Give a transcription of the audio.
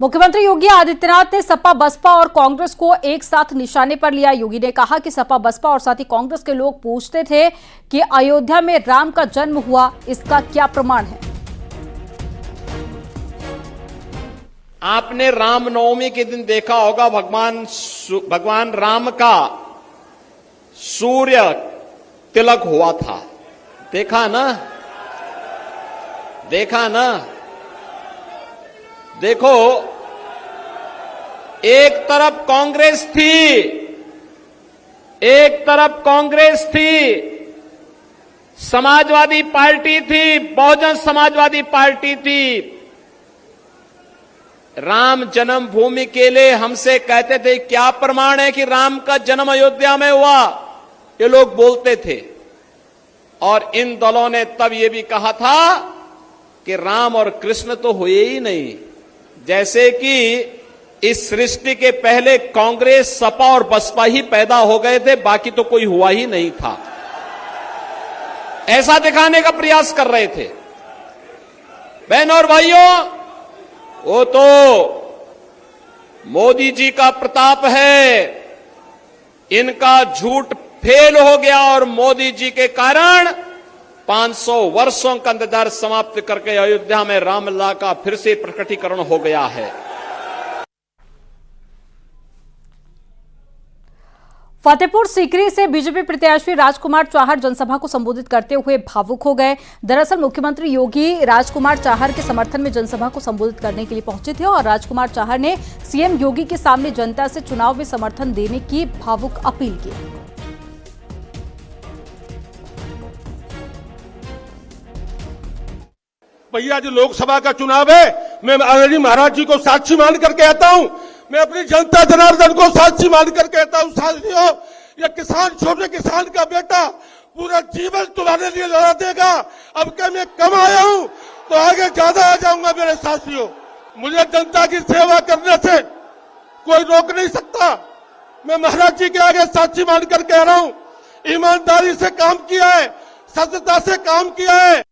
मुख्यमंत्री योगी आदित्यनाथ ने सपा बसपा और कांग्रेस को एक साथ निशाने पर लिया। योगी ने कहा कि सपा बसपा और साथ ही कांग्रेस के लोग पूछते थे कि अयोध्या में राम का जन्म हुआ, इसका क्या प्रमाण है। आपने रामनवमी के दिन देखा होगा भगवान राम का सूर्य तिलक हुआ था। देखा ना? देखो, एक तरफ कांग्रेस थी, समाजवादी पार्टी थी, बहुजन समाजवादी पार्टी थी। राम जन्मभूमि के लिए हमसे कहते थे क्या प्रमाण है कि राम का जन्म अयोध्या में हुआ, ये लोग बोलते थे। और इन दलों ने तब ये भी कहा था कि राम और कृष्ण तो हुए ही नहीं, जैसे कि इस सृष्टि के पहले कांग्रेस, सपा और बसपा ही पैदा हो गए थे, बाकी तो कोई हुआ ही नहीं था। ऐसा दिखाने का प्रयास कर रहे थे। बहनों और भाइयों, वो तो मोदी जी का प्रताप है, इनका झूठ फेल हो गया और मोदी जी के कारण 500 वर्षों का इंतजार समाप्त करके अयोध्या में रामलला का फिर से प्रकटीकरण हो गया है। फतेहपुर सीकरी से बीजेपी प्रत्याशी राजकुमार चाहर जनसभा को संबोधित करते हुए भावुक हो गए। दरअसल मुख्यमंत्री योगी राजकुमार चाहर के समर्थन में जनसभा को संबोधित करने के लिए पहुंचे थे और राजकुमार चाहर ने सीएम योगी के सामने जनता से चुनाव में समर्थन देने की भावुक अपील की। भैया जो लोकसभा का चुनाव है, मैं आदरणीय महाराज जी को साक्षी मान कर कहता हूं, मैं अपनी जनता जनार्दन को साक्षी मान कर कहता हूं, साथियों, ये किसान, छोटे किसान का बेटा पूरा जीवन तुम्हारे लिए लड़ा देगा। अब क्या मैं कम आया हूं तो आगे ज्यादा आ जाऊंगा। मेरे साथियों, मुझे जनता की सेवा करने से कोई रोक नहीं सकता। मैं महाराज जी के आगे साक्षी मानकर कह रहा हूं, ईमानदारी से काम किया है, सत्यता से काम किया है।